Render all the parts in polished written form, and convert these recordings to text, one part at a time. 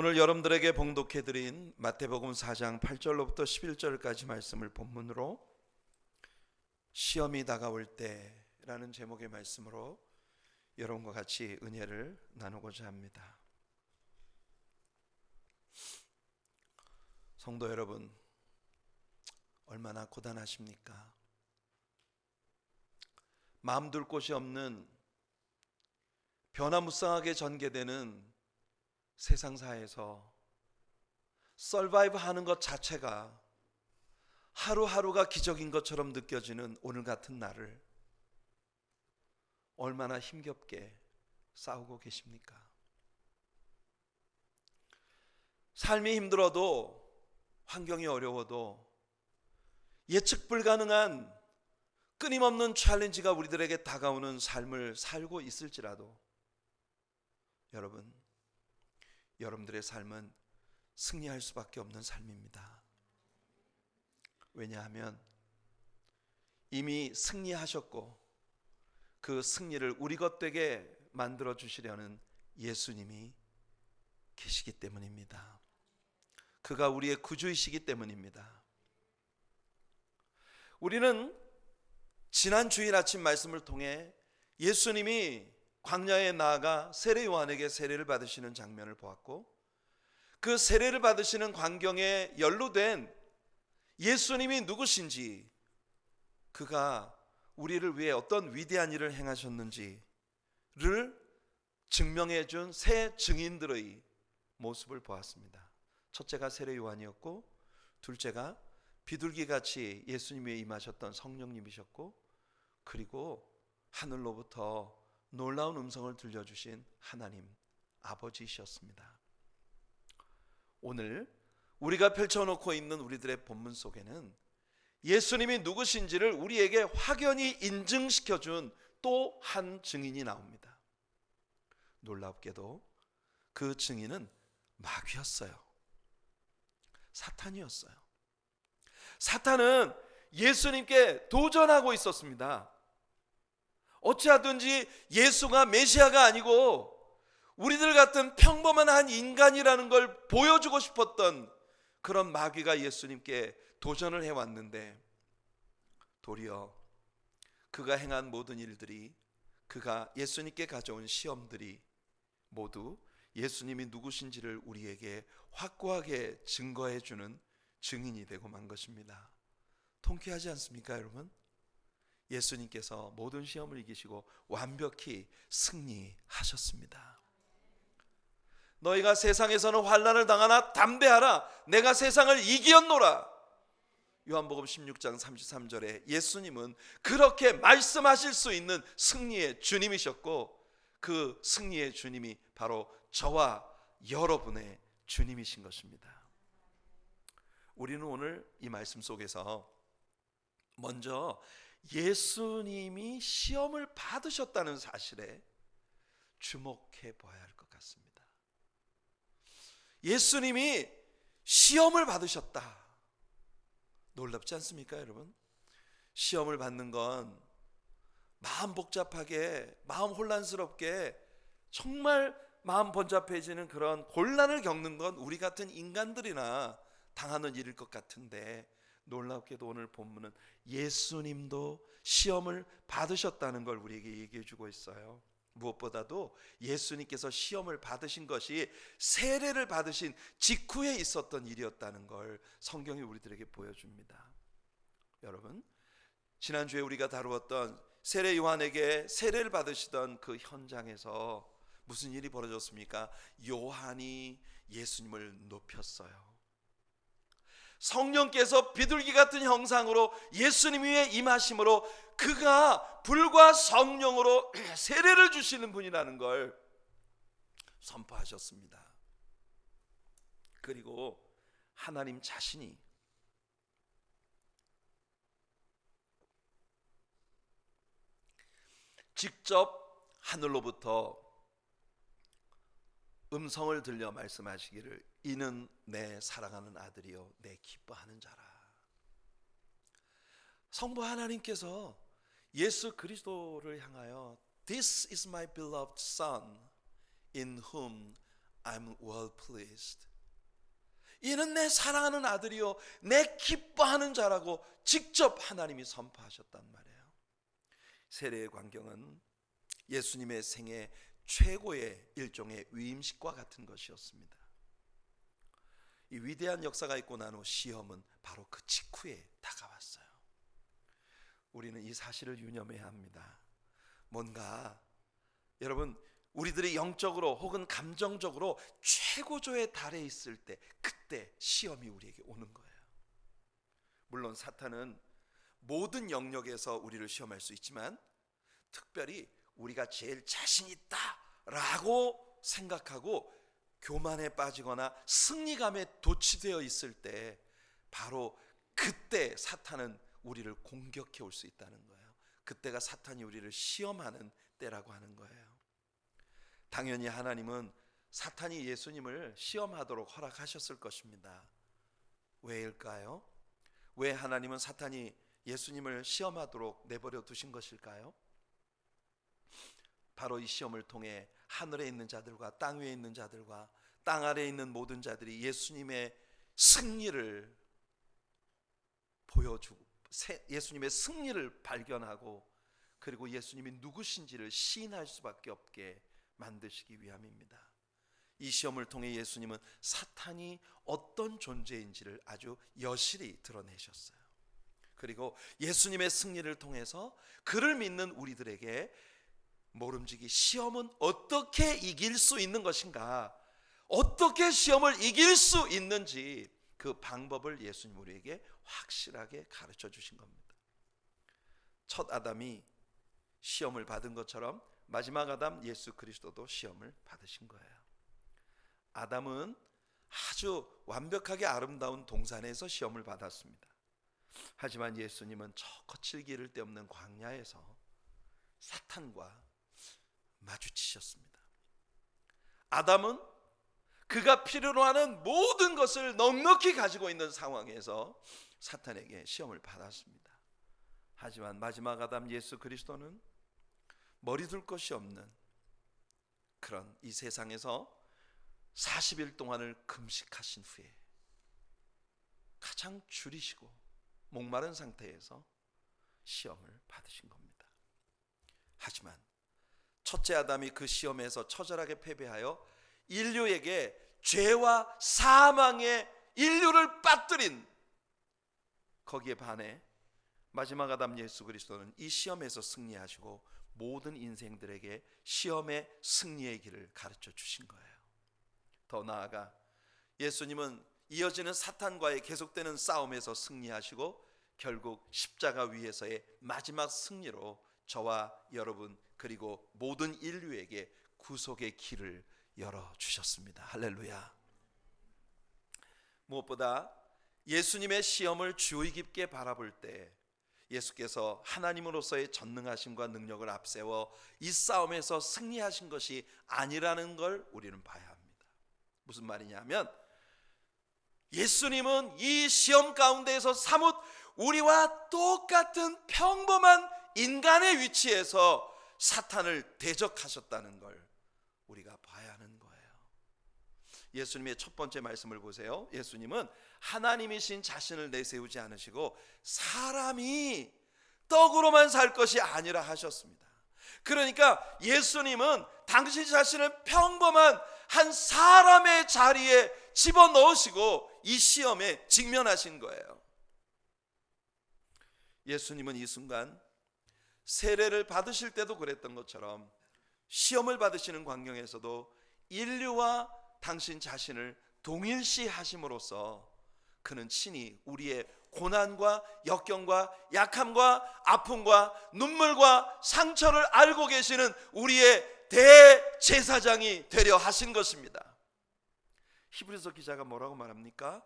오늘 여러분들에게 봉독해드린 마태복음 4장 8절로부터 11절까지 말씀을 본문으로 시험이 다가올 때라는 제목의 말씀으로 여러분과 같이 은혜를 나누고자 합니다. 성도 여러분, 얼마나 고단하십니까? 마음 둘 곳이 없는 변화무쌍하게 전개되는 세상사에서 서바이브 하는 것 자체가 하루하루가 기적인 것처럼 느껴지는 오늘 같은 날을 얼마나 힘겹게 싸우고 계십니까? 삶이 힘들어도, 환경이 어려워도, 예측 불가능한 끊임없는 챌린지가 우리들에게 다가오는 삶을 살고 있을지라도 여러분들의 삶은 승리할 수밖에 없는 삶입니다. 왜냐하면 이미 승리하셨고 그 승리를 우리 것 되게 만들어 주시려는 예수님이 계시기 때문입니다. 그가 우리의 구주이시기 때문입니다. 우리는 지난 주일 아침 말씀을 통해 예수님이 광야에 나아가 세례 요한에게 세례를 받으시는 장면을 보았고, 그 세례를 받으시는 광경에 연루된 예수님이 누구신지, 그가 우리를 위해 어떤 위대한 일을 행하셨는지를 증명해 준 세 증인들의 모습을 보았습니다. 첫째가 세례 요한이었고, 둘째가 비둘기같이 예수님 위에 임하셨던 성령님이셨고, 그리고 하늘로부터 놀라운 음성을 들려주신 하나님 아버지이셨습니다. 오늘 우리가 펼쳐놓고 있는 우리들의 본문 속에는 예수님이 누구신지를 우리에게 확연히 인증시켜준 또 한 증인이 나옵니다. 놀랍게도 그 증인은 마귀였어요. 사탄이었어요. 사탄은 예수님께 도전하고 있었습니다. 어찌하든지 예수가 메시아가 아니고 우리들 같은 평범한 한 인간이라는 걸 보여주고 싶었던 그런 마귀가 예수님께 도전을 해왔는데, 도리어 그가 행한 모든 일들이, 그가 예수님께 가져온 시험들이 모두 예수님이 누구신지를 우리에게 확고하게 증거해주는 증인이 되고 만 것입니다. 통쾌하지 않습니까, 여러분? 예수님께서 모든 시험을 이기시고 완벽히 승리하셨습니다. 너희가 세상에서는 환난을 당하나 담대하라, 내가 세상을 이기었노라. 요한복음 16장 33절에 예수님은 그렇게 말씀하실 수 있는 승리의 주님이셨고, 그 승리의 주님이 바로 저와 여러분의 주님이신 것입니다. 우리는 오늘 이 말씀 속에서 먼저 예수님이 시험을 받으셨다는 사실에 주목해 보아야 할 것 같습니다. 예수님이 시험을 받으셨다. 놀랍지 않습니까, 여러분? 시험을 받는 건 마음 복잡하게, 마음 혼란스럽게, 정말 마음 번잡해지는 그런 곤란을 겪는 건 우리 같은 인간들이나 당하는 일일 것 같은데, 놀랍게도 오늘 본문은 예수님도 시험을 받으셨다는 걸 우리에게 얘기해 주고 있어요. 무엇보다도 예수님께서 시험을 받으신 것이 세례를 받으신 직후에 있었던 일이었다는 걸 성경이 우리들에게 보여줍니다. 여러분, 지난주에 우리가 다루었던 세례 요한에게 세례를 받으시던 그 현장에서 무슨 일이 벌어졌습니까? 요한이 예수님을 높였어요. 성령께서 비둘기 같은 형상으로 예수님 위에 임하심으로 그가 불과 성령으로 세례를 주시는 분이라는 걸 선포하셨습니다. 그리고 하나님 자신이 직접 하늘로부터 음성을 들려 말씀하시기를, 이는 내 사랑하는 아들이요 내 기뻐하는 자라. 성부 하나님께서 예수 그리스도를 향하여 This is my beloved son in whom I'm well pleased. 이는 내 사랑하는 아들이요 내 기뻐하는 자라고 직접 하나님이 선포하셨단 말이에요. 세례의 광경은 예수님의 생애 최고의 일종의 위임식과 같은 것이었습니다. 이 위대한 역사가 있고 난 후 시험은 바로 그 직후에 다가왔어요. 우리는 이 사실을 유념해야 합니다. 뭔가 여러분 우리들이 영적으로 혹은 감정적으로 최고조에 달해 있을 때 그때 시험이 우리에게 오는 거예요. 물론 사탄은 모든 영역에서 우리를 시험할 수 있지만 특별히 우리가 제일 자신 있다라고 생각하고 교만에 빠지거나 승리감에 도취되어 있을 때 바로 그때 사탄은 우리를 공격해 올 수 있다는 거예요. 그때가 사탄이 우리를 시험하는 때라고 하는 거예요. 당연히 하나님은 사탄이 예수님을 시험하도록 허락하셨을 것입니다. 왜일까요? 왜 하나님은 사탄이 예수님을 시험하도록 내버려 두신 것일까요? 바로 이 시험을 통해 하늘에 있는 자들과 땅 위에 있는 자들과 땅 아래에 있는 모든 자들이 예수님의 승리를 보여주고 예수님의 승리를 발견하고 그리고 예수님이 누구신지를 시인할 수밖에 없게 만드시기 위함입니다. 이 시험을 통해 예수님은 사탄이 어떤 존재인지를 아주 여실히 드러내셨어요. 그리고 예수님의 승리를 통해서 그를 믿는 우리들에게 모름지기 시험은 어떻게 이길 수 있는 것인가, 어떻게 시험을 이길 수 있는지 그 방법을 예수님 우리에게 확실하게 가르쳐 주신 겁니다. 첫 아담이 시험을 받은 것처럼 마지막 아담 예수 그리스도도 시험을 받으신 거예요. 아담은 아주 완벽하게 아름다운 동산에서 시험을 받았습니다. 하지만 예수님은 저 거칠 길을 데 없는 광야에서 사탄과 마주치셨습니다. 아담은 그가 필요로 하는 모든 것을 넉넉히 가지고 있는 상황에서 사탄에게 시험을 받았습니다. 하지만 마지막 아담 예수 그리스도는 머리둘 것이 없는 그런 이 세상에서 40일 동안을 금식하신 후에 가장 줄이시고 목마른 상태에서 시험을 받으신 겁니다. 하지만 첫째 아담이 그 시험에서 처절하게 패배하여 인류에게 죄와 사망의 인류를 빠뜨린 거기에 반해 마지막 아담 예수 그리스도는 이 시험에서 승리하시고 모든 인생들에게 시험의 승리의 길을 가르쳐 주신 거예요. 더 나아가 예수님은 이어지는 사탄과의 계속되는 싸움에서 승리하시고 결국 십자가 위에서의 마지막 승리로 저와 여러분 그리고 모든 인류에게 구속의 길을 열어주셨습니다. 할렐루야. 무엇보다 예수님의 시험을 주의 깊게 바라볼 때 예수께서 하나님으로서의 전능하심과 능력을 앞세워 이 싸움에서 승리하신 것이 아니라는 걸 우리는 봐야 합니다. 무슨 말이냐면 예수님은 이 시험 가운데에서 사뭇 우리와 똑같은 평범한 인간의 위치에서 사탄을 대적하셨다는 걸 우리가 봐야 하는 거예요. 예수님의 첫 번째 말씀을 보세요. 예수님은 하나님이신 자신을 내세우지 않으시고 사람이 떡으로만 살 것이 아니라 하셨습니다. 그러니까 예수님은 당신 자신을 평범한 한 사람의 자리에 집어넣으시고 이 시험에 직면하신 거예요. 예수님은 이 순간 세례를 받으실 때도 그랬던 것처럼 시험을 받으시는 광경에서도 인류와 당신 자신을 동일시 하심으로써 그는 친히 우리의 고난과 역경과 약함과 아픔과 눈물과 상처를 알고 계시는 우리의 대제사장이 되려 하신 것입니다. 히브리서 기자가 뭐라고 말합니까?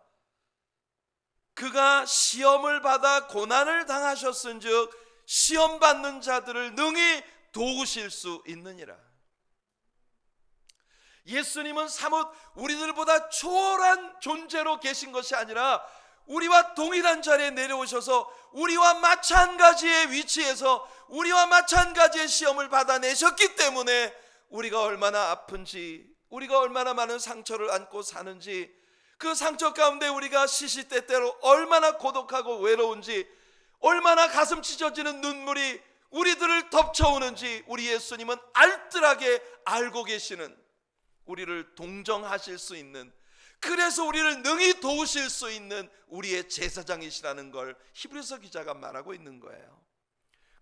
그가 시험을 받아 고난을 당하셨은즉 시험 받는 자들을 능히 도우실 수 있느니라. 예수님은 사뭇 우리들보다 초월한 존재로 계신 것이 아니라 우리와 동일한 자리에 내려오셔서 우리와 마찬가지의 위치에서 우리와 마찬가지의 시험을 받아내셨기 때문에 우리가 얼마나 아픈지 우리가 얼마나 많은 상처를 안고 사는지, 그 상처 가운데 우리가 시시때때로 얼마나 고독하고 외로운지, 얼마나 가슴 찢어지는 눈물이 우리들을 덮쳐오는지 우리 예수님은 알뜰하게 알고 계시는, 우리를 동정하실 수 있는, 그래서 우리를 능히 도우실 수 있는 우리의 제사장이시라는 걸 히브리서 기자가 말하고 있는 거예요.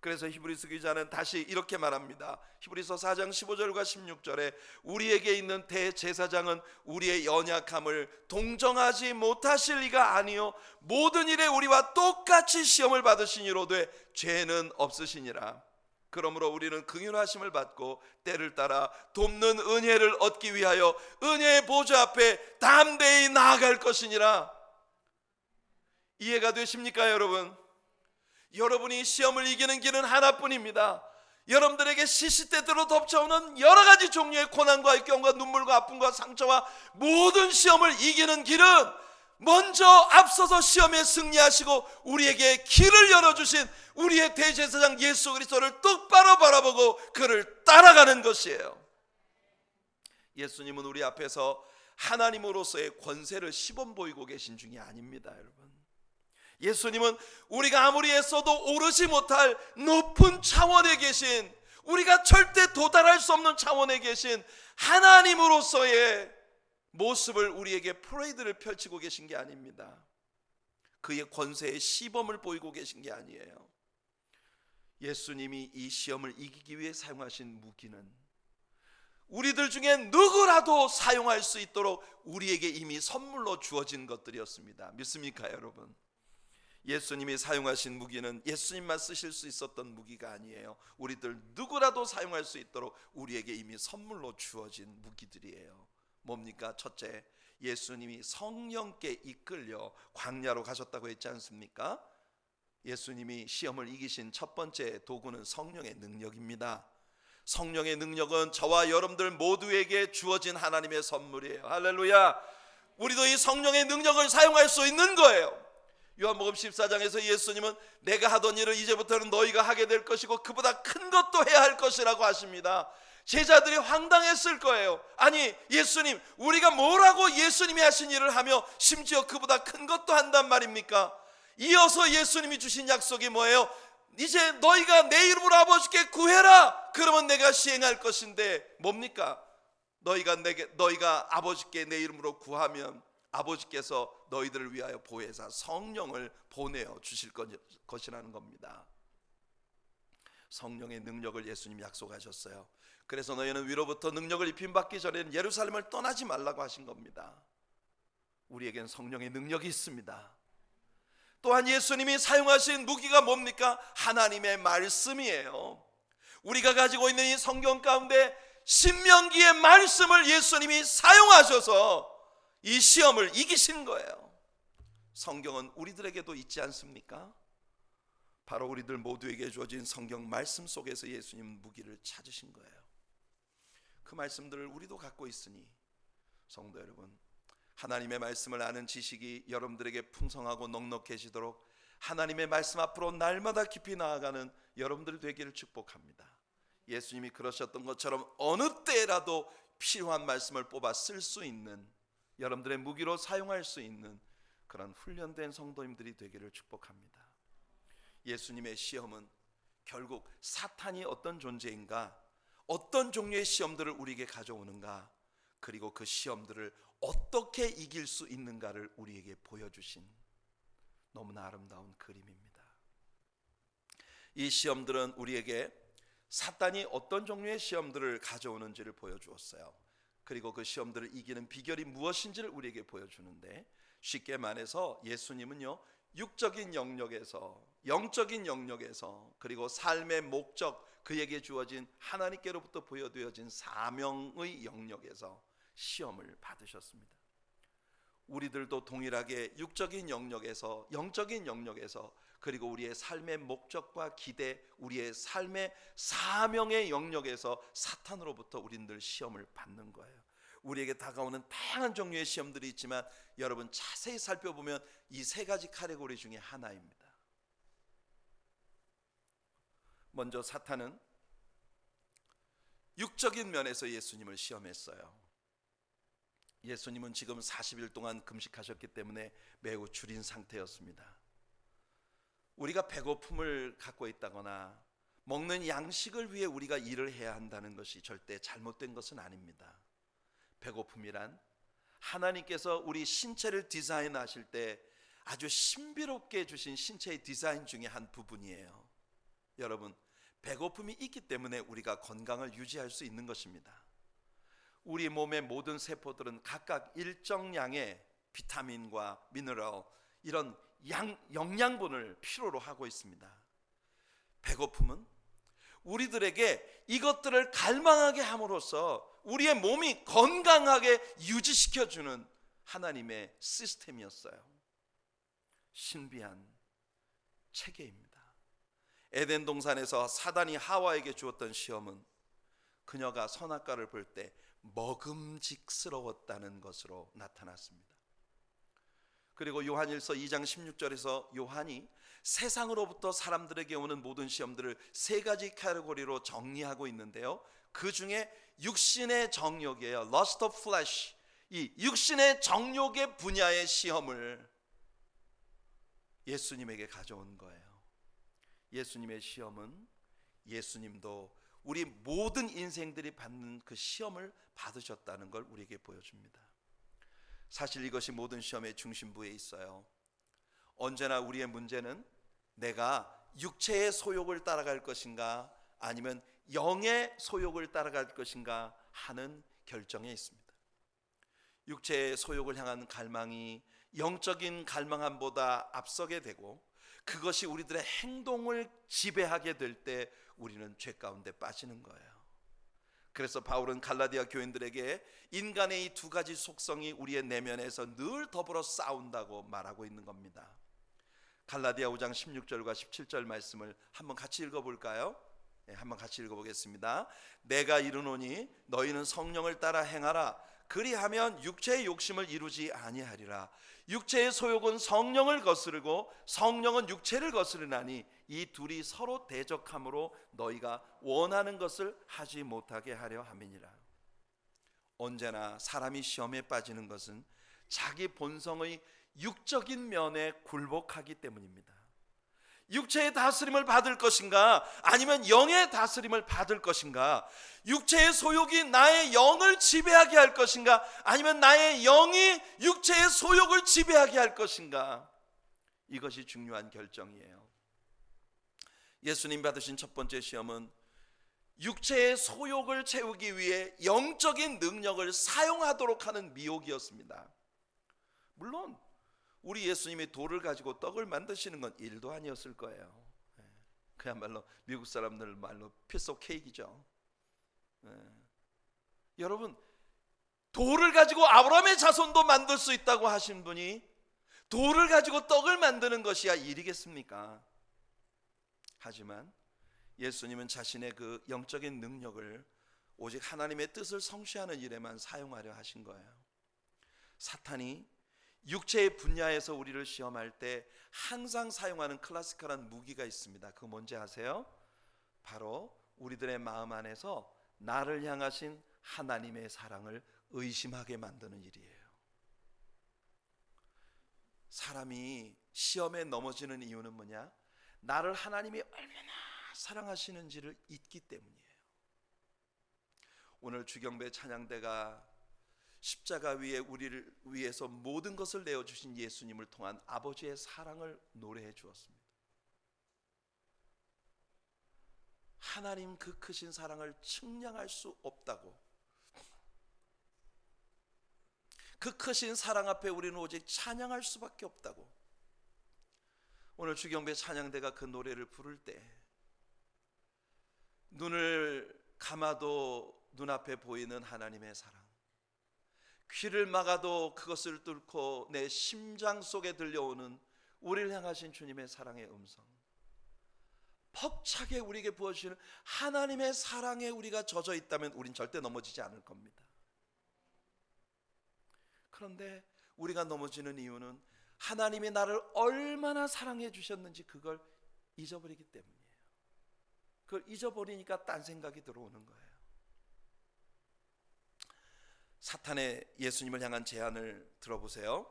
그래서 히브리서 기자는 다시 이렇게 말합니다. 히브리서 4장 15절과 16절에 우리에게 있는 대제사장은 우리의 연약함을 동정하지 못하실 리가 아니요 모든 일에 우리와 똑같이 시험을 받으시니로되 죄는 없으시니라. 그러므로 우리는 긍휼하심을 받고 때를 따라 돕는 은혜를 얻기 위하여 은혜의 보좌 앞에 담대히 나아갈 것이니라. 이해가 되십니까 여러분? 여러분이 시험을 이기는 길은 하나뿐입니다. 여러분들에게 시시때때로 덮쳐오는 여러 가지 종류의 고난과 역경과 눈물과 아픔과 상처와 모든 시험을 이기는 길은 먼저 앞서서 시험에 승리하시고 우리에게 길을 열어주신 우리의 대제사장 예수 그리스도를 똑바로 바라보고 그를 따라가는 것이에요. 예수님은 우리 앞에서 하나님으로서의 권세를 시범 보이고 계신 중이 아닙니다 여러분. 예수님은 우리가 아무리 애써도 오르지 못할 높은 차원에 계신, 우리가 절대 도달할 수 없는 차원에 계신 하나님으로서의 모습을 우리에게 프레이드를 펼치고 계신 게 아닙니다. 그의 권세의 시범을 보이고 계신 게 아니에요. 예수님이 이 시험을 이기기 위해 사용하신 무기는 우리들 중에 누구라도 사용할 수 있도록 우리에게 이미 선물로 주어진 것들이었습니다. 믿습니까 여러분? 예수님이 사용하신 무기는 예수님만 쓰실 수 있었던 무기가 아니에요. 우리들 누구라도 사용할 수 있도록 우리에게 이미 선물로 주어진 무기들이에요. 뭡니까? 첫째, 예수님이 성령께 이끌려 광야로 가셨다고 했지 않습니까? 예수님이 시험을 이기신 첫 번째 도구는 성령의 능력입니다. 성령의 능력은 저와 여러분들 모두에게 주어진 하나님의 선물이에요. 할렐루야. 우리도 이 성령의 능력을 사용할 수 있는 거예요. 요한복음 14장에서 예수님은 내가 하던 일을 이제부터는 너희가 하게 될 것이고 그보다 큰 것도 해야 할 것이라고 하십니다. 제자들이 황당했을 거예요. 아니 예수님, 우리가 뭐라고 예수님이 하신 일을 하며 심지어 그보다 큰 것도 한단 말입니까? 이어서 예수님이 주신 약속이 뭐예요? 이제 너희가 내 이름으로 아버지께 구해라. 그러면 내가 시행할 것인데 뭡니까? 너희가 아버지께 내 이름으로 구하면 아버지께서 너희들을 위하여 보혜사 성령을 보내어 주실 것이라는 겁니다. 성령의 능력을 예수님이 약속하셨어요. 그래서 너희는 위로부터 능력을 입힘 받기 전에는 예루살렘을 떠나지 말라고 하신 겁니다. 우리에겐 성령의 능력이 있습니다. 또한 예수님이 사용하신 무기가 뭡니까? 하나님의 말씀이에요. 우리가 가지고 있는 이 성경 가운데 신명기의 말씀을 예수님이 사용하셔서 이 시험을 이기신 거예요. 성경은 우리들에게도 있지 않습니까? 바로 우리들 모두에게 주어진 성경 말씀 속에서 예수님은 무기를 찾으신 거예요. 그 말씀들을 우리도 갖고 있으니 성도 여러분, 하나님의 말씀을 아는 지식이 여러분들에게 풍성하고 넉넉해지도록 하나님의 말씀 앞으로 날마다 깊이 나아가는 여러분들 되기를 축복합니다. 예수님이 그러셨던 것처럼 어느 때라도 필요한 말씀을 뽑아 쓸 수 있는, 여러분들의 무기로 사용할 수 있는 그런 훈련된 성도님들이 되기를 축복합니다. 예수님의 시험은 결국 사탄이 어떤 존재인가, 어떤 종류의 시험들을 우리에게 가져오는가, 그리고 그 시험들을 어떻게 이길 수 있는가를 우리에게 보여주신 너무나 아름다운 그림입니다. 이 시험들은 우리에게 사탄이 어떤 종류의 시험들을 가져오는지를 보여주었어요. 그리고 그 시험들을 이기는 비결이 무엇인지를 우리에게 보여주는데, 쉽게 말해서 예수님은요, 육적인 영역에서, 영적인 영역에서, 그리고 삶의 목적, 그에게 주어진 하나님께로부터 보여드려진 사명의 영역에서 시험을 받으셨습니다. 우리들도 동일하게 육적인 영역에서, 영적인 영역에서, 그리고 우리의 삶의 목적과 기대, 우리의 삶의 사명의 영역에서 사탄으로부터 우리들 시험을 받는 거예요. 우리에게 다가오는 다양한 종류의 시험들이 있지만 여러분 자세히 살펴보면 이 세 가지 카테고리 중에 하나입니다. 먼저 사탄은 육적인 면에서 예수님을 시험했어요. 예수님은 지금 40일 동안 금식하셨기 때문에 매우 줄인 상태였습니다. 우리가 배고픔을 갖고 있다거나 먹는 양식을 위해 우리가 일을 해야 한다는 것이 절대 잘못된 것은 아닙니다. 배고픔이란 하나님께서 우리 신체를 디자인하실 때 아주 신비롭게 주신 신체의 디자인 중에 한 부분이에요. 여러분, 배고픔이 있기 때문에 우리가 건강을 유지할 수 있는 것입니다. 우리 몸의 모든 세포들은 각각 일정량의 비타민과 미네랄, 이런 영양분을 필요로 하고 있습니다. 배고픔은 우리들에게 이것들을 갈망하게 함으로써 우리의 몸이 건강하게 유지시켜주는 하나님의 시스템이었어요. 신비한 체계입니다. 에덴 동산에서 사단이 하와에게 주었던 시험은 그녀가 선악과를 볼 때 먹음직스러웠다는 것으로 나타났습니다. 그리고 요한일서 2장 16절에서 요한이 세상으로부터 사람들에게 오는 모든 시험들을 세 가지 카테고리로 정리하고 있는데요, 그 중에 육신의 정욕이에요. Lust of flesh, 이 육신의 정욕의 분야의 시험을 예수님에게 가져온 거예요. 예수님의 시험은 예수님도 우리 모든 인생들이 받는 그 시험을 받으셨다는 걸 우리에게 보여줍니다. 사실 이것이 모든 시험의 중심부에 있어요. 언제나 우리의 문제는 내가 육체의 소욕을 따라갈 것인가 아니면 영의 소욕을 따라갈 것인가 하는 결정에 있습니다. 육체의 소욕을 향한 갈망이 영적인 갈망함보다 앞서게 되고 그것이 우리들의 행동을 지배하게 될 때 우리는 죄 가운데 빠지는 거예요. 그래서 바울은 갈라디아 교인들에게 인간의 이 두 가지 속성이 우리의 내면에서 늘 더불어 싸운다고 말하고 있는 겁니다. 갈라디아 5장 16절과 17절 말씀을 한번 같이 읽어볼까요? 네, 한번 같이 읽어보겠습니다. 내가 이르노니 너희는 성령을 따라 행하라. 그리하면 육체의 욕심을 이루지 아니하리라. 육체의 소욕은 성령을 거스르고 성령은 육체를 거스르나니 이 둘이 서로 대적함으로 너희가 원하는 것을 하지 못하게 하려 함이니라. 언제나 사람이 시험에 빠지는 것은 자기 본성의 육적인 면에 굴복하기 때문입니다. 육체의 다스림을 받을 것인가 아니면 영의 다스림을 받을 것인가, 육체의 소욕이 나의 영을 지배하게 할 것인가 아니면 나의 영이 육체의 소욕을 지배하게 할 것인가, 이것이 중요한 결정이에요. 예수님 받으신 첫 번째 시험은 육체의 소욕을 채우기 위해 영적인 능력을 사용하도록 하는 미혹이었습니다. 물론 우리 예수님이 돌을 가지고 떡을 만드시는 건 일도 아니었을 거예요. 그야말로 미국 사람들 말로 piece of cake이죠. 여러분, 돌을 가지고 아브라함의 자손도 만들 수 있다고 하신 분이 돌을 가지고 떡을 만드는 것이야 일이겠습니까? 하지만 예수님은 자신의 그 영적인 능력을 오직 하나님의 뜻을 성취하는 일에만 사용하려 하신 거예요. 사탄이 육체의 분야에서 우리를 시험할 때 항상 사용하는 클래시컬한 무기가 있습니다. 그거 뭔지 아세요? 바로 우리들의 마음 안에서 나를 향하신 하나님의 사랑을 의심하게 만드는 일이에요. 사람이 시험에 넘어지는 이유는 뭐냐? 나를 하나님이 얼마나 사랑하시는지를 잊기 때문이에요. 오늘 주경배 찬양대가 십자가 위에 우리를 위해서 모든 것을 내어주신 예수님을 통한 아버지의 사랑을 노래해 주었습니다. 하나님 그 크신 사랑을 측량할 수 없다고, 그 크신 사랑 앞에 우리는 오직 찬양할 수밖에 없다고, 오늘 주경배 찬양대가 그 노래를 부를 때 눈을 감아도 눈앞에 보이는 하나님의 사랑, 귀를 막아도 그것을 뚫고 내 심장 속에 들려오는 우리를 향하신 주님의 사랑의 음성, 벅차게 우리에게 부어주시는 하나님의 사랑에 우리가 젖어 있다면 우린 절대 넘어지지 않을 겁니다. 그런데 우리가 넘어지는 이유는 하나님이 나를 얼마나 사랑해 주셨는지 그걸 잊어버리기 때문이에요. 그걸 잊어버리니까 딴 생각이 들어오는 거예요. 사탄의 예수님을 향한 제안을 들어보세요.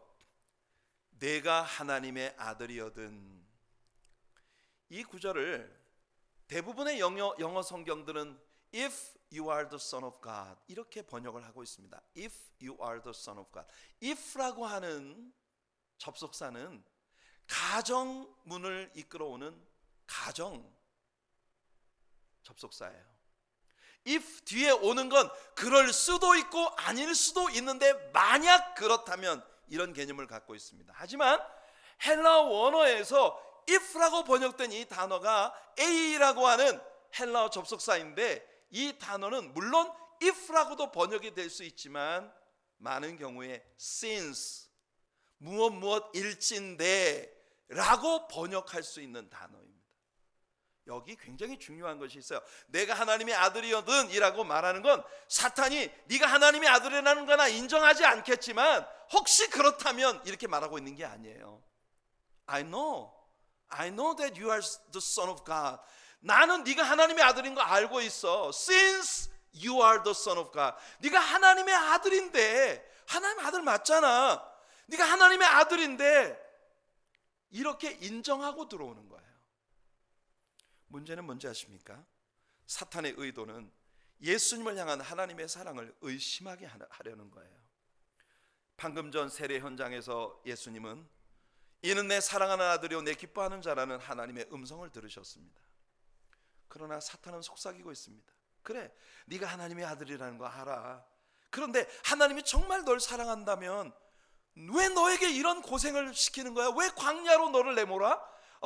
내가 하나님의 아들이거든. 이 구절을 대부분의 영어 성경들은 If you are the son of God 이렇게 번역을 하고 있습니다. If you are the son of God. If라고 하는 접속사는 가정문을 이끌어오는 가정 접속사예요. if 뒤에 오는 건 그럴 수도 있고 아닐 수도 있는데 만약 그렇다면 이런 개념을 갖고 있습니다. 하지만 헬라어 원어에서 if라고 번역된 이 단어가 a라고 하는 헬라어 접속사인데 이 단어는 물론 if라고도 번역이 될 수 있지만 많은 경우에 since 무엇일진데 라고 번역할 수 있는 단어입니다. 여기 굉장히 중요한 것이 있어요. 내가 하나님의 아들이거든 이라고 말하는 건 사탄이 네가 하나님의 아들이라는 거나 인정하지 않겠지만 혹시 그렇다면 이렇게 말하고 있는 게 아니에요. I know that you are the son of God. 나는 네가 하나님의 아들인 거 알고 있어. Since you are the son of God. 네가 하나님의 아들인데, 하나님의 아들 맞잖아. 네가 하나님의 아들인데 이렇게 인정하고 들어오는 거예요. 문제는 뭔지 아십니까? 사탄의 의도는 예수님을 향한 하나님의 사랑을 의심하게 하려는 거예요. 방금 전 세례 현장에서 예수님은 이는 내 사랑하는 아들이요 내 기뻐하는 자라는 하나님의 음성을 들으셨습니다. 그러나 사탄은 속삭이고 있습니다. 그래, 네가 하나님의 아들이라는 거 알아. 그런데 하나님이 정말 널 사랑한다면 왜 너에게 이런 고생을 시키는 거야? 왜 광야로 너를 내몰아?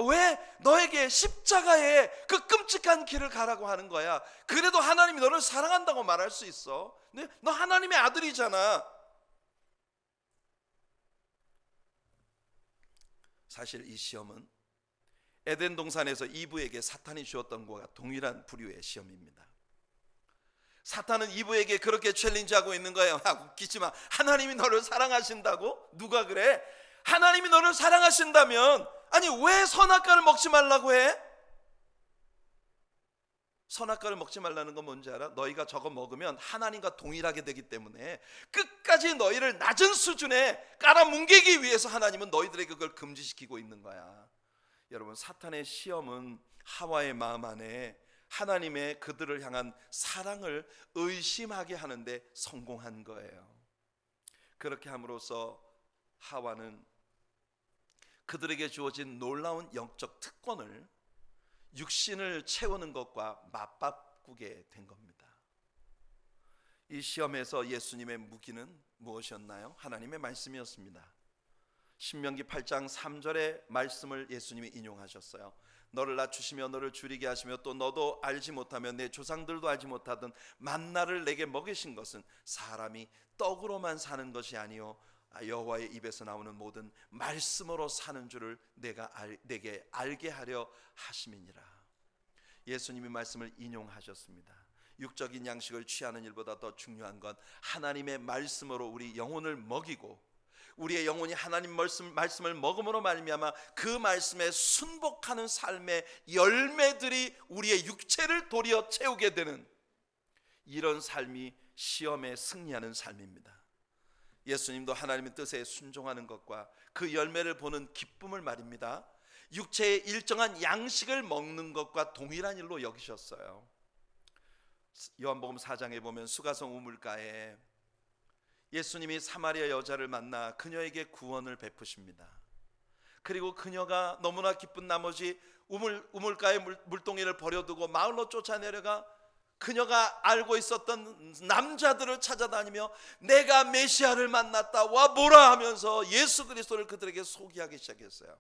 왜 너에게 십자가의 그 끔찍한 길을 가라고 하는 거야? 그래도 하나님이 너를 사랑한다고 말할 수 있어. 너 하나님의 아들이잖아. 사실 이 시험은 에덴 동산에서 이브에게 사탄이 주었던 것과 동일한 부류의 시험입니다. 사탄은 이브에게 그렇게 챌린지하고 있는 거예요. 웃기지 마. 하나님이 너를 사랑하신다고? 누가 그래? 하나님이 너를 사랑하신다면 아니 왜 선악과를 먹지 말라고 해? 선악과를 먹지 말라는 건 뭔지 알아? 너희가 저거 먹으면 하나님과 동일하게 되기 때문에 끝까지 너희를 낮은 수준에 깔아뭉개기 위해서 하나님은 너희들에게 그걸 금지시키고 있는 거야. 여러분, 사탄의 시험은 하와의 마음 안에 하나님의 그들을 향한 사랑을 의심하게 하는데 성공한 거예요. 그렇게 함으로써 하와는 그들에게 주어진 놀라운 영적 특권을 육신을 채우는 것과 맞바꾸게 된 겁니다. 이 시험에서 예수님의 무기는 무엇이었나요? 하나님의 말씀이었습니다. 신명기 8장 3절의 말씀을 예수님이 인용하셨어요. 너를 낮추시며 너를 줄이게 하시며 또 너도 알지 못하며 내 조상들도 알지 못하던 만나를 내게 먹이신 것은 사람이 떡으로만 사는 것이 아니요 여호와의 입에서 나오는 모든 말씀으로 사는 줄을 내게 알게 하려 하심이니라. 예수님이 말씀을 인용하셨습니다. 육적인 양식을 취하는 일보다 더 중요한 건 하나님의 말씀으로 우리 영혼을 먹이고 우리의 영혼이 하나님 말씀을 먹음으로 말미암아 그 말씀에 순복하는 삶의 열매들이 우리의 육체를 도리어 채우게 되는 이런 삶이 시험에 승리하는 삶입니다. 예수님도 하나님의 뜻에 순종하는 것과 그 열매를 보는 기쁨을 말입니다. 육체의 일정한 양식을 먹는 것과 동일한 일로 여기셨어요. 요한복음 4장에 보면 수가성 우물가에 예수님이 사마리아 여자를 만나 그녀에게 구원을 베푸십니다. 그리고 그녀가 너무나 기쁜 나머지 우물가의 물동이를 버려두고 마을로 쫓아내려가 그녀가 알고 있었던 남자들을 찾아다니며 내가 메시아를 만났다 와 보라 하면서 예수 그리스도를 그들에게 소개하기 시작했어요.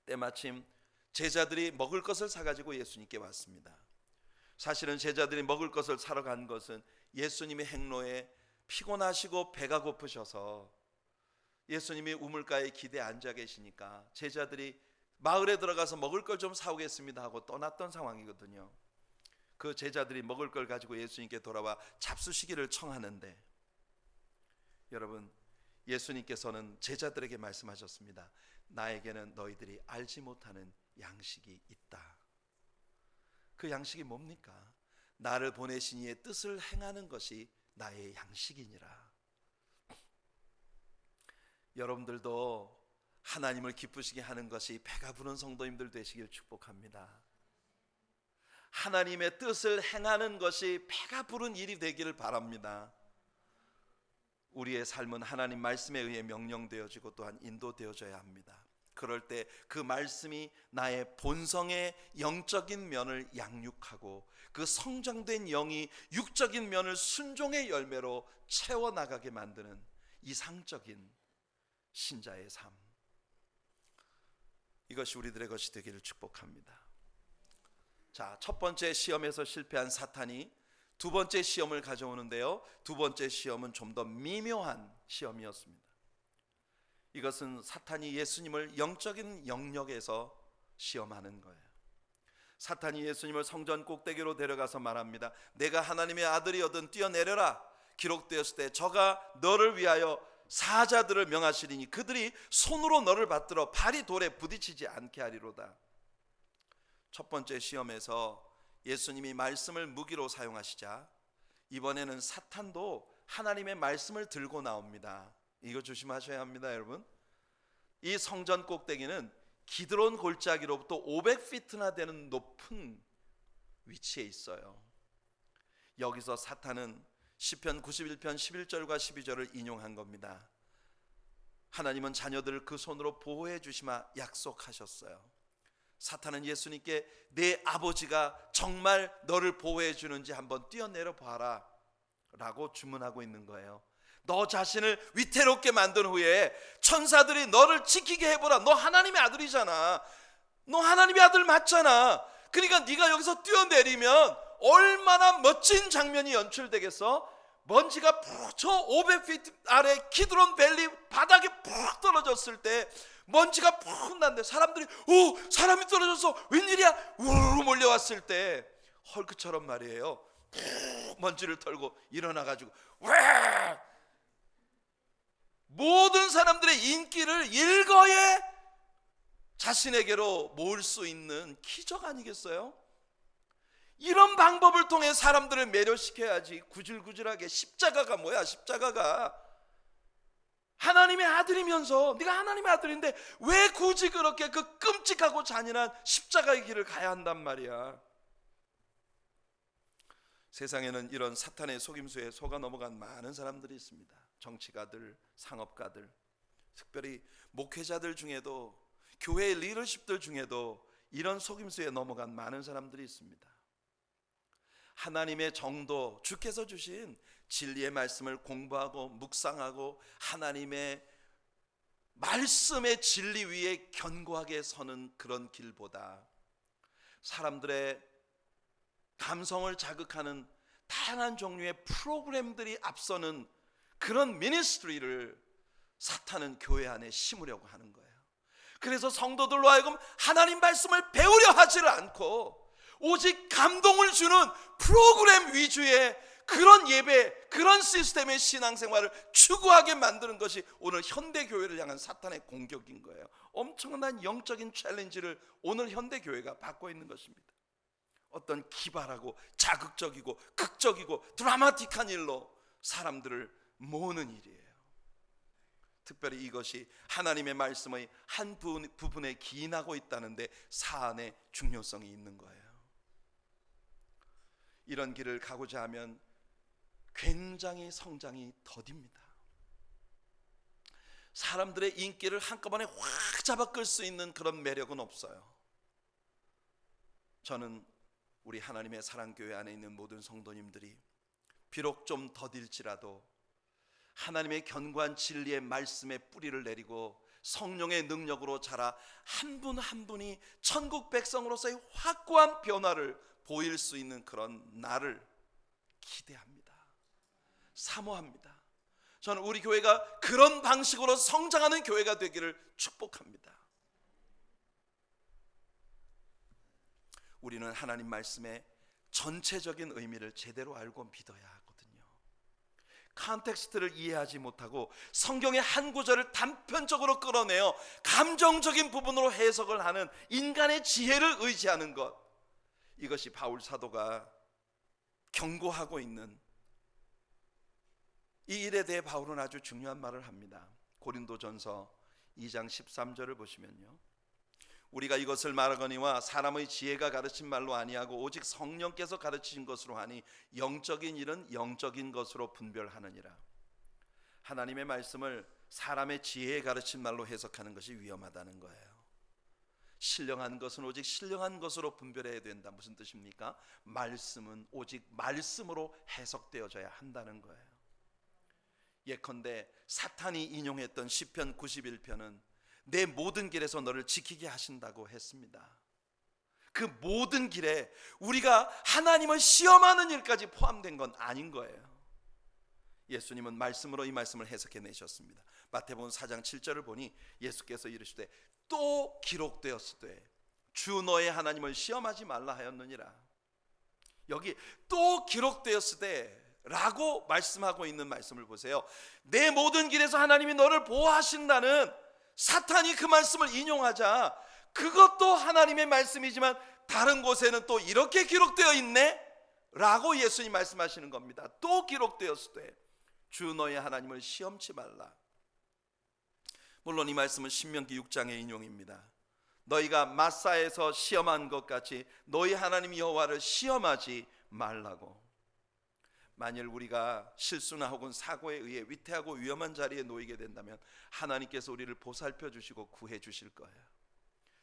때마침 제자들이 먹을 것을 사가지고 예수님께 왔습니다. 사실은 제자들이 먹을 것을 사러 간 것은 예수님의 행로에 피곤하시고 배가 고프셔서 예수님이 우물가에 기대에 앉아 계시니까 제자들이 마을에 들어가서 먹을 걸 좀 사오겠습니다 하고 떠났던 상황이거든요. 그 제자들이 먹을 걸 가지고 예수님께 돌아와 잡수시기를 청하는데 여러분, 예수님께서는 제자들에게 말씀하셨습니다. 나에게는 너희들이 알지 못하는 양식이 있다. 그 양식이 뭡니까? 나를 보내신 이의 뜻을 행하는 것이 나의 양식이니라. 여러분들도 하나님을 기쁘시게 하는 것이 배가 부른 성도님들 되시길 축복합니다. 하나님의 뜻을 행하는 것이 배가 부른 일이 되기를 바랍니다. 우리의 삶은 하나님 말씀에 의해 명령되어지고 또한 인도되어져야 합니다. 그럴 때 그 말씀이 나의 본성의 영적인 면을 양육하고 그 성장된 영이 육적인 면을 순종의 열매로 채워나가게 만드는 이상적인 신자의 삶, 이것이 우리들의 것이 되기를 축복합니다. 자, 첫 번째 시험에서 실패한 사탄이 두 번째 시험을 가져오는데요, 두 번째 시험은 좀 더 미묘한 시험이었습니다. 이것은 사탄이 예수님을 영적인 영역에서 시험하는 거예요. 사탄이 예수님을 성전 꼭대기로 데려가서 말합니다. 내가 하나님의 아들이거든 뛰어내려라. 기록되었을 때 저가 너를 위하여 사자들을 명하시리니 그들이 손으로 너를 받들어 발이 돌에 부딪히지 않게 하리로다. 첫 번째 시험에서 예수님이 말씀을 무기로 사용하시자 이번에는 사탄도 하나님의 말씀을 들고 나옵니다. 이거 조심하셔야 합니다, 여러분. 이 성전 꼭대기는 기드론 골짜기로부터 500피트나 되는 높은 위치에 있어요. 여기서 사탄은 시편 91편 11절과 12절을 인용한 겁니다. 하나님은 자녀들을 그 손으로 보호해 주시마 약속하셨어요. 사탄은 예수님께 내 아버지가 정말 너를 보호해 주는지 한번 뛰어내려 봐라 라고 주문하고 있는 거예요. 너 자신을 위태롭게 만든 후에 천사들이 너를 지키게 해보라. 너 하나님의 아들이잖아. 너 하나님의 아들 맞잖아. 그러니까 네가 여기서 뛰어내리면 얼마나 멋진 장면이 연출되겠어. 먼지가 푹 저 500피트 아래 키드론 밸리 바닥에 푹 떨어졌을 때 먼지가 푹 난데 사람들이 오, 사람이 떨어져서 웬일이야 우르르 몰려왔을 때 헐크처럼 말이에요, 푹 먼지를 털고 일어나가지고 와! 모든 사람들의 인기를 일거에 자신에게로 모을 수 있는 기적 아니겠어요? 이런 방법을 통해 사람들을 매료시켜야지. 구질구질하게 십자가가 뭐야? 십자가가 하나님의 아들이면서 네가 하나님의 아들인데 왜 굳이 그렇게 그 끔찍하고 잔인한 십자가의 길을 가야 한단 말이야. 세상에는 이런 사탄의 속임수에 속아 넘어간 많은 사람들이 있습니다. 정치가들, 상업가들, 특별히 목회자들 중에도, 교회의 리더십들 중에도 이런 속임수에 넘어간 많은 사람들이 있습니다. 하나님의 정도, 주께서 주신 진리의 말씀을 공부하고 묵상하고 하나님의 말씀의 진리 위에 견고하게 서는 그런 길보다 사람들의 감성을 자극하는 다양한 종류의 프로그램들이 앞서는 그런 미니스트리를 사탄은 교회 안에 심으려고 하는 거예요. 그래서 성도들로 하여금 하나님 말씀을 배우려 하지를 않고 오직 감동을 주는 프로그램 위주의 그런 예배, 그런 시스템의 신앙생활을 추구하게 만드는 것이 오늘 현대교회를 향한 사탄의 공격인 거예요. 엄청난 영적인 챌린지를 오늘 현대교회가 받고 있는 것입니다. 어떤 기발하고 자극적이고 극적이고 드라마틱한 일로 사람들을 모으는 일이에요. 특별히 이것이 하나님의 말씀의 한 부분에 기인하고 있다는데 사안의 중요성이 있는 거예요. 이런 길을 가고자 하면 굉장히 성장이 더딥니다. 사람들의 인기를 한꺼번에 확 잡아 끌 수 있는 그런 매력은 없어요. 저는 우리 하나님의 사랑교회 안에 있는 모든 성도님들이 비록 좀 더딜지라도 하나님의 견고한 진리의 말씀에 뿌리를 내리고 성령의 능력으로 자라 한 분 한 분이 천국 백성으로서의 확고한 변화를 보일 수 있는 그런 날을 기대합니다. 사모합니다. 저는 우리 교회가 그런 방식으로 성장하는 교회가 되기를 축복합니다. 우리는 하나님 말씀의 전체적인 의미를 제대로 알고 믿어야 하거든요. 컨텍스트를 이해하지 못하고 성경의 한 구절을 단편적으로 끌어내어 감정적인 부분으로 해석을 하는 인간의 지혜를 의지하는 것, 이것이 바울 사도가 경고하고 있는 이 일에 대해 바울은 아주 중요한 말을 합니다. 고린도전서 2장 13절을 보시면요, 우리가 이것을 말하거니와 사람의 지혜가 가르친 말로 아니하고 오직 성령께서 가르치신 것으로 하니 영적인 일은 영적인 것으로 분별하느니라. 하나님의 말씀을 사람의 지혜에 가르친 말로 해석하는 것이 위험하다는 거예요. 신령한 것은 오직 신령한 것으로 분별해야 된다. 무슨 뜻입니까? 말씀은 오직 말씀으로 해석되어져야 한다는 거예요. 예컨대 사탄이 인용했던 시편 91편은 내 모든 길에서 너를 지키게 하신다고 했습니다. 그 모든 길에 우리가 하나님을 시험하는 일까지 포함된 건 아닌 거예요. 예수님은 말씀으로 이 말씀을 해석해 내셨습니다. 마태복음 4장 7절을 보니 예수께서 이르시되 또 기록되었으되 주 너의 하나님을 시험하지 말라 하였느니라. 여기 또 기록되었으되 라고 말씀하고 있는 말씀을 보세요. 내 모든 길에서 하나님이 너를 보호하신다는 사탄이 그 말씀을 인용하자 그것도 하나님의 말씀이지만 다른 곳에는 또 이렇게 기록되어 있네 라고 예수님 말씀하시는 겁니다. 또 기록되었으되 주 너의 하나님을 시험치 말라. 물론 이 말씀은 신명기 6장의 인용입니다. 너희가 마사에서 시험한 것 같이 너희 하나님 여호와를 시험하지 말라고. 만일 우리가 실수나 혹은 사고에 의해 위태하고 위험한 자리에 놓이게 된다면 하나님께서 우리를 보살펴 주시고 구해 주실 거예요.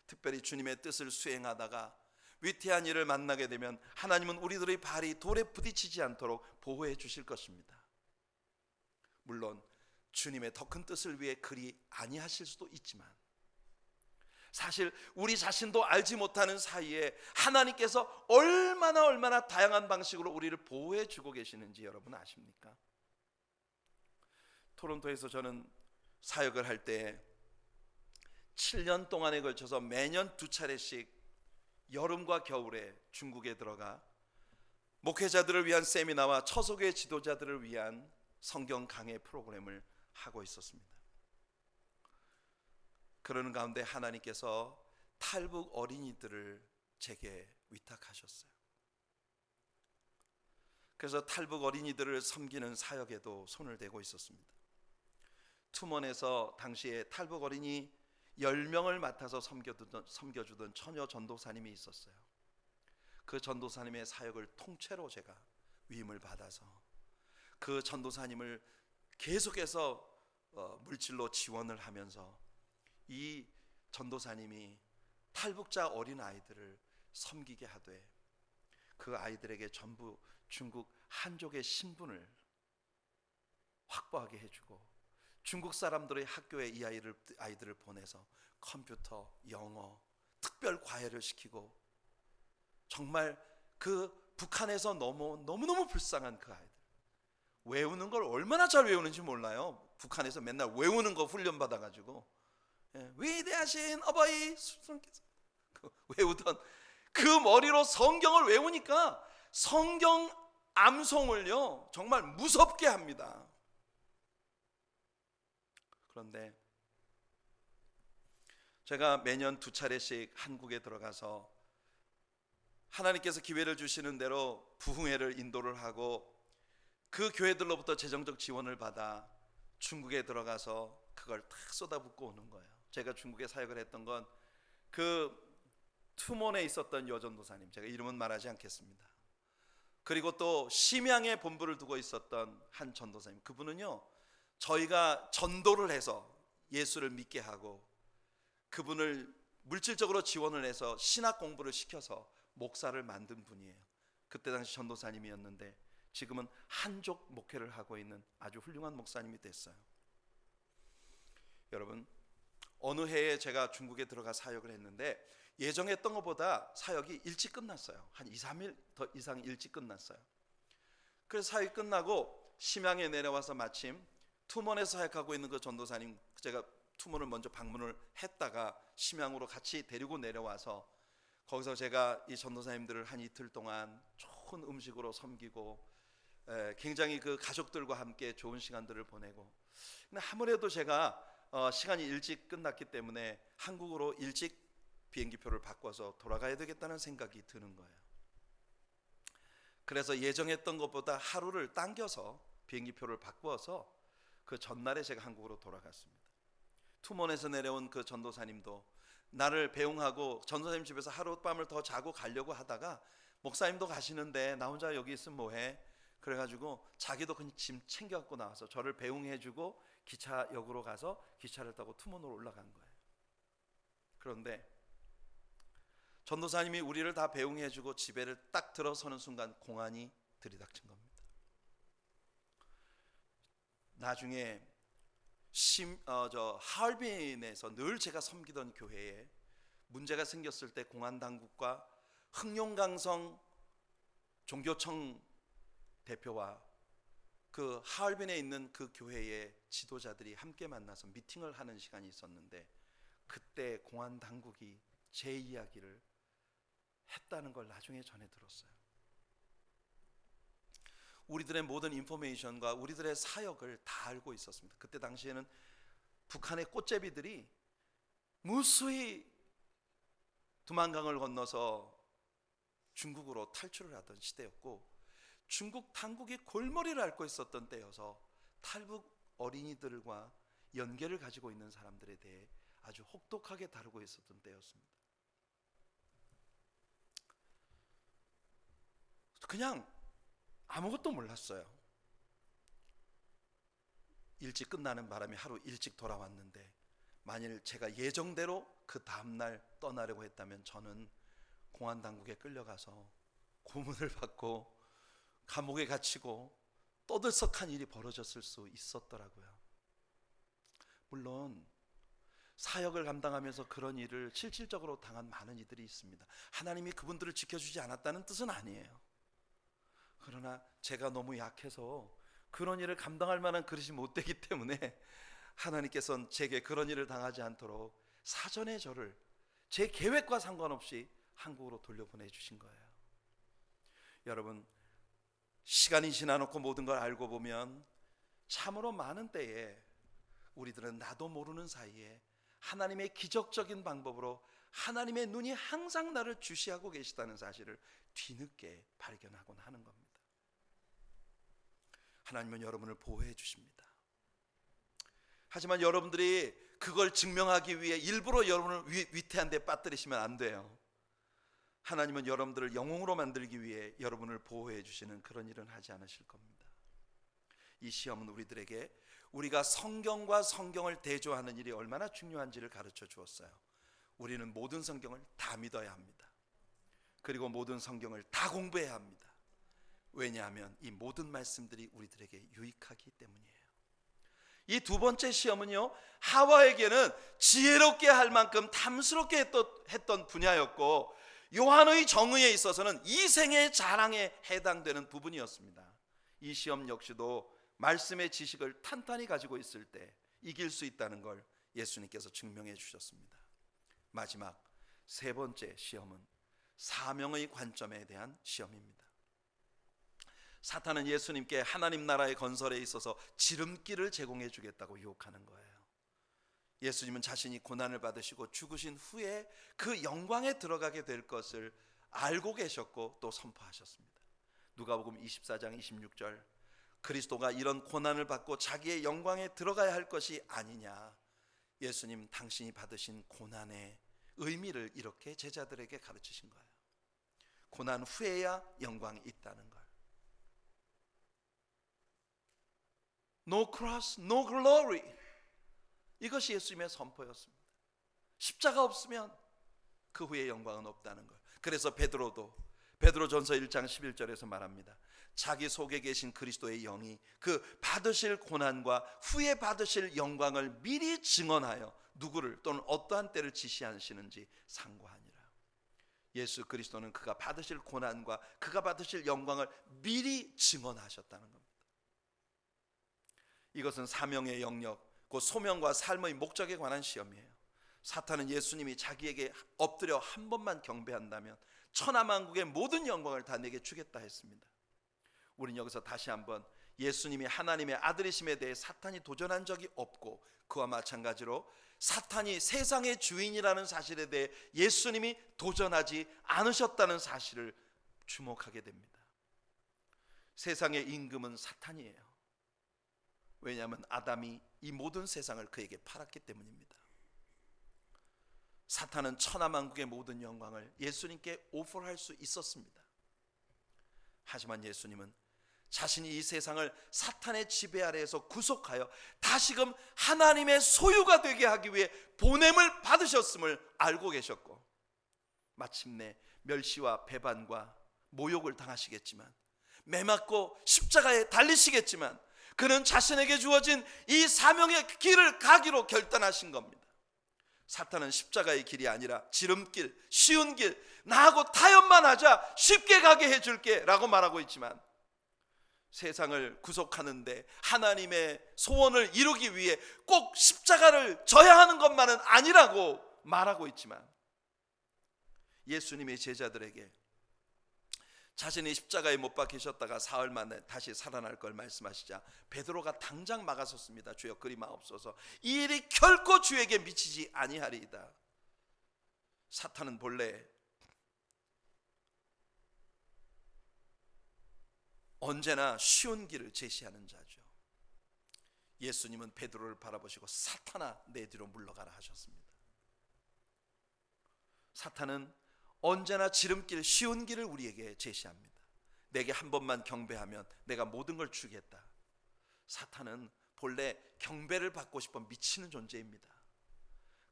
특별히 주님의 뜻을 수행하다가 위태한 일을 만나게 되면 하나님은 우리들의 발이 돌에 부딪히지 않도록 보호해 주실 것입니다. 물론 주님의 더 큰 뜻을 위해 그리 아니하실 수도 있지만 사실 우리 자신도 알지 못하는 사이에 하나님께서 얼마나 다양한 방식으로 우리를 보호해 주고 계시는지 여러분 아십니까? 토론토에서 저는 사역을 할 때 7년 동안에 걸쳐서 매년 2차례씩 여름과 겨울에 중국에 들어가 목회자들을 위한 세미나와 처소교회 지도자들을 위한 성경 강해 프로그램을 하고 있었습니다. 그러는 가운데 하나님께서 탈북 어린이들을 제게 위탁하셨어요. 그래서 탈북 어린이들을 섬기는 사역에도 손을 대고 있었습니다. 투먼에서 당시에 탈북 어린이 10명을 맡아서 섬겨주던 처녀 전도사님이 있었어요. 그 전도사님의 사역을 통째로 제가 위임을 받아서 그 전도사님을 계속해서 물질로 지원을 하면서 이 전도사님이 탈북자 어린 아이들을 섬기게 하되 그 아이들에게 전부 중국 한족의 신분을 확보하게 해주고 중국 사람들의 학교에 이 아이들을 보내서 컴퓨터, 영어, 특별 과외를 시키고 정말 그 북한에서 너무너무 불쌍한 그 아이들 외우는 걸 얼마나 잘 외우는지 몰라요. 북한에서 맨날 외우는 거 훈련 받아가지고 위대하신 어버이 수성께서 외우던 그 머리로 성경을 외우니까 성경 암송을요 정말 무섭게 합니다. 그런데 제가 매년 2차례씩 한국에 들어가서 하나님께서 기회를 주시는 대로 부흥회를 인도를 하고 그 교회들로부터 재정적 지원을 받아 중국에 들어가서 그걸 탁 쏟아붓고 오는 거예요. 제가 중국에 사역을 했던 건 그 투몬에 있었던 여전도사님, 제가 이름은 말하지 않겠습니다. 그리고 또 심양에 본부를 두고 있었던 한 전도사님, 그분은요 저희가 전도를 해서 예수를 믿게 하고 그분을 물질적으로 지원을 해서 신학 공부를 시켜서 목사를 만든 분이에요. 그때 당시 전도사님이었는데 지금은 한족 목회를 하고 있는 아주 훌륭한 목사님이 됐어요. 여러분, 어느 해에 제가 중국에 들어가 사역을 했는데 예정했던 것보다 사역이 일찍 끝났어요. 한 2-3일 더 이상 일찍 끝났어요. 그래서 사역이 끝나고 심양에 내려와서 마침 투몬에서 사역하고 있는 그 전도사님, 제가 투몬을 먼저 방문을 했다가 심양으로 같이 데리고 내려와서 거기서 제가 이 전도사님들을 한 이틀 동안 좋은 음식으로 섬기고 굉장히 그 가족들과 함께 좋은 시간들을 보내고, 근데 아무래도 제가 시간이 일찍 끝났기 때문에 한국으로 일찍 비행기표를 바꿔서 돌아가야 되겠다는 생각이 드는 거예요. 그래서 예정했던 것보다 하루를 당겨서 비행기표를 바꾸어서 그 전날에 제가 한국으로 돌아갔습니다. 투몬에서 내려온 그 전도사님도 나를 배웅하고 전도사님 집에서 하룻밤을 더 자고 가려고 하다가 목사님도 가시는데 나 혼자 여기 있으면 뭐해? 그래가지고 자기도 그냥 짐 챙겨갖고 나와서 저를 배웅해주고 기차역으로 가서 기차를 타고 투몬으로 올라간 거예요. 그런데 전도사님이 우리를 다 배웅해주고 집에를 딱 들어서는 순간 공안이 들이닥친 겁니다. 나중에 하얼빈에서 늘 제가 섬기던 교회에 문제가 생겼을 때 공안당국과 흑룡강성 종교청 대표와 그 하얼빈에 있는 그 교회의 지도자들이 함께 만나서 미팅을 하는 시간이 있었는데 그때 공안당국이 제 이야기를 했다는 걸 나중에 전해 들었어요. 우리들의 모든 인포메이션과 우리들의 사역을 다 알고 있었습니다. 그때 당시에는 북한의 꽃제비들이 무수히 두만강을 건너서 중국으로 탈출을 하던 시대였고 중국 당국이 골머리를 앓고 있었던 때여서 탈북 어린이들과 연계를 가지고 있는 사람들에 대해 아주 혹독하게 다루고 있었던 때였습니다. 그냥 아무것도 몰랐어요. 일찍 끝나는 바람에 하루 일찍 돌아왔는데 만일 제가 예정대로 그 다음날 떠나려고 했다면 저는 공안당국에 끌려가서 고문을 받고 감옥에 갇히고 떠들썩한 일이 벌어졌을 수 있었더라고요. 물론 사역을 감당하면서 그런 일을 실질적으로 당한 많은 이들이 있습니다. 하나님이 그분들을 지켜주지 않았다는 뜻은 아니에요. 그러나 제가 너무 약해서 그런 일을 감당할 만한 그릇이 못 되기 때문에 하나님께서는 제게 그런 일을 당하지 않도록 사전에 저를 제 계획과 상관없이 한국으로 돌려보내 주신 거예요. 여러분, 시간이 지나놓고 모든 걸 알고 보면 참으로 많은 때에 우리들은 나도 모르는 사이에 하나님의 기적적인 방법으로 하나님의 눈이 항상 나를 주시하고 계시다는 사실을 뒤늦게 발견하곤 하는 겁니다. 하나님은 여러분을 보호해 주십니다. 하지만 여러분들이 그걸 증명하기 위해 일부러 여러분을 위태한 데 빠뜨리시면 안 돼요. 하나님은 여러분들을 영웅으로 만들기 위해 여러분을 보호해 주시는 그런 일은 하지 않으실 겁니다. 이 시험은 우리들에게 우리가 성경과 성경을 대조하는 일이 얼마나 중요한지를 가르쳐 주었어요. 우리는 모든 성경을 다 믿어야 합니다. 그리고 모든 성경을 다 공부해야 합니다. 왜냐하면 이 모든 말씀들이 우리들에게 유익하기 때문이에요. 이 두 번째 시험은요, 하와에게는 지혜롭게 할 만큼 탐스럽게 했던 분야였고 요한의 정의에 있어서는 이생의 자랑에 해당되는 부분이었습니다. 이 시험 역시도 말씀의 지식을 탄탄히 가지고 있을 때 이길 수 있다는 걸 예수님께서 증명해 주셨습니다. 마지막 세 번째 시험은 사명의 관점에 대한 시험입니다. 사탄은 예수님께 하나님 나라의 건설에 있어서 지름길을 제공해 주겠다고 유혹하는 거예요. 예수님은 자신이 고난을 받으시고 죽으신 후에 그 영광에 들어가게 될 것을 알고 계셨고 또 선포하셨습니다. 누가복음 24장 26절, 그리스도가 이런 고난을 받고 자기의 영광에 들어가야 할 것이 아니냐, 예수님 당신이 받으신 고난의 의미를 이렇게 제자들에게 가르치신 거예요. 고난 후에야 영광이 있다는 걸. No cross, no glory. 이것이 예수님의 선포였습니다. 십자가 없으면 그 후에 영광은 없다는 걸. 그래서 베드로전서 1장 11절에서 말합니다. 자기 속에 계신 그리스도의 영이 그 받으실 고난과 후에 받으실 영광을 미리 증언하여 누구를 또는 어떠한 때를 지시하시는지 상고하니라. 예수 그리스도는 그가 받으실 고난과 그가 받으실 영광을 미리 증언하셨다는 겁니다. 이것은 사명의 영역, 그 소명과 삶의 목적에 관한 시험이에요. 사탄은 예수님이 자기에게 엎드려 한 번만 경배한다면 천하만국의 모든 영광을 다 내게 주겠다 했습니다. 우리는 여기서 다시 한번 예수님이 하나님의 아들이심에 대해 사탄이 도전한 적이 없고 그와 마찬가지로 사탄이 세상의 주인이라는 사실에 대해 예수님이 도전하지 않으셨다는 사실을 주목하게 됩니다. 세상의 임금은 사탄이에요. 왜냐하면 아담이 이 모든 세상을 그에게 팔았기 때문입니다. 사탄은 천하만국의 모든 영광을 예수님께 오퍼할 수 있었습니다. 하지만 예수님은 자신이 이 세상을 사탄의 지배 아래에서 구속하여 다시금 하나님의 소유가 되게 하기 위해 보냄을 받으셨음을 알고 계셨고, 마침내 멸시와 배반과 모욕을 당하시겠지만, 매맞고 십자가에 달리시겠지만, 그는 자신에게 주어진 이 사명의 길을 가기로 결단하신 겁니다. 사탄은 십자가의 길이 아니라 지름길, 쉬운 길, 나하고 타협만 하자 쉽게 가게 해줄게 라고 말하고 있지만, 세상을 구속하는데 하나님의 소원을 이루기 위해 꼭 십자가를 져야 하는 것만은 아니라고 말하고 있지만, 예수님의 제자들에게 자신이 십자가에 못 박히셨다가 사흘 만에 다시 살아날 걸 말씀하시자 베드로가 당장 막아섰습니다. 주여 그리 마옵소서, 이 일이 결코 주에게 미치지 아니하리이다. 사탄은 본래 언제나 쉬운 길을 제시하는 자죠. 예수님은 베드로를 바라보시고 사탄아 내 뒤로 물러가라 하셨습니다. 사탄은 언제나 지름길, 쉬운 길을 우리에게 제시합니다. 내게 한 번만 경배하면 내가 모든 걸 주겠다. 사탄은 본래 경배를 받고 싶어 미치는 존재입니다.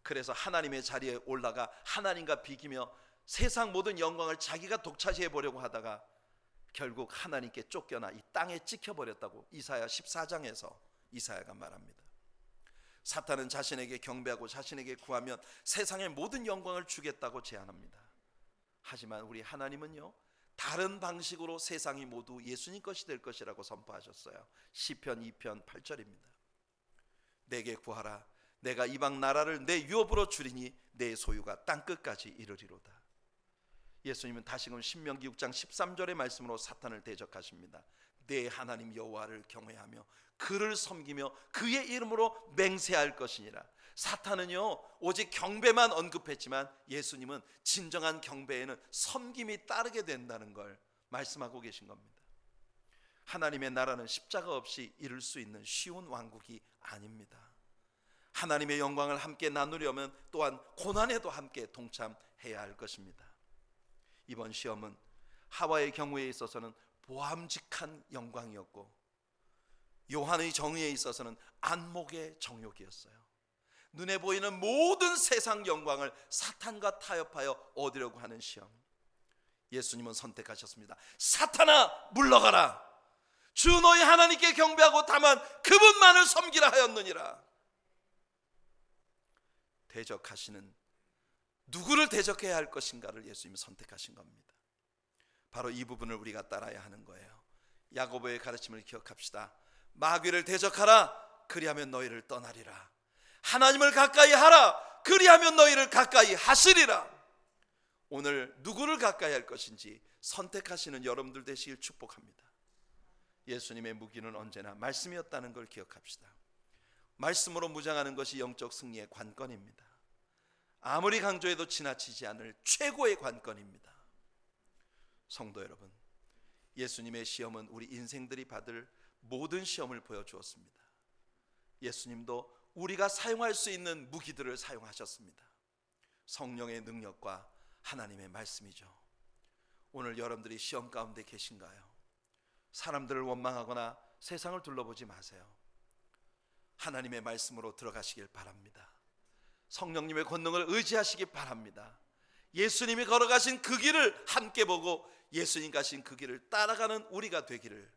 그래서 하나님의 자리에 올라가 하나님과 비기며 세상 모든 영광을 자기가 독차지해 보려고 하다가 결국 하나님께 쫓겨나 이 땅에 찍혀버렸다고 이사야 14장에서 이사야가 말합니다. 사탄은 자신에게 경배하고 자신에게 구하면 세상의 모든 영광을 주겠다고 제안합니다. 하지만 우리 하나님은요, 다른 방식으로 세상이 모두 예수님 것이 될 것이라고 선포하셨어요. 시편 2편 8절입니다. 내게 구하라, 내가 이방 나라를 내 유업으로 주리니 내 소유가 땅끝까지 이르리로다. 예수님은 다시금 신명기 6장 13절의 말씀으로 사탄을 대적하십니다. 내 하나님 여호와를 경외하며 그를 섬기며 그의 이름으로 맹세할 것이니라. 사탄은요 오직 경배만 언급했지만 예수님은 진정한 경배에는 섬김이 따르게 된다는 걸 말씀하고 계신 겁니다. 하나님의 나라는 십자가 없이 이룰 수 있는 쉬운 왕국이 아닙니다. 하나님의 영광을 함께 나누려면 또한 고난에도 함께 동참해야 할 것입니다. 이번 시험은 하와의 경우에 있어서는 보암직한 영광이었고, 요한의 정의에 있어서는 안목의 정욕이었어요. 눈에 보이는 모든 세상 영광을 사탄과 타협하여 얻으려고 하는 시험. 예수님은 선택하셨습니다. 사탄아 물러가라, 주 너희 하나님께 경배하고 다만 그분만을 섬기라 하였느니라. 대적하시는 누구를 대적해야 할 것인가를 예수님이 선택하신 겁니다. 바로 이 부분을 우리가 따라야 하는 거예요. 야고보의 가르침을 기억합시다. 마귀를 대적하라, 그리하면 너희를 떠나리라. 하나님을 가까이 하라, 그리하면 너희를 가까이 하시리라. 오늘 누구를 가까이 할 것인지 선택하시는 여러분들 되시길 축복합니다. 예수님의 무기는 언제나 말씀이었다는 걸 기억합시다. 말씀으로 무장하는 것이 영적 승리의 관건입니다. 아무리 강조해도 지나치지 않을 최고의 관건입니다. 성도 여러분, 예수님의 시험은 우리 인생들이 받을 모든 시험을 보여주었습니다. 예수님도 우리가 사용할 수 있는 무기들을 사용하셨습니다. 성령의 능력과 하나님의 말씀이죠. 오늘 여러분들이 시험 가운데 계신가요? 사람들을 원망하거나 세상을 둘러보지 마세요. 하나님의 말씀으로 들어가시길 바랍니다. 성령님의 권능을 의지하시기 바랍니다. 예수님이 걸어가신 그 길을 함께 보고 예수님 가신 그 길을 따라가는 우리가 되기를,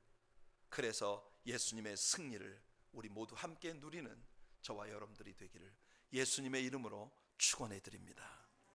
그래서 예수님의 승리를 우리 모두 함께 누리는 저와 여러분들이 되기를 예수님의 이름으로 축원해 드립니다.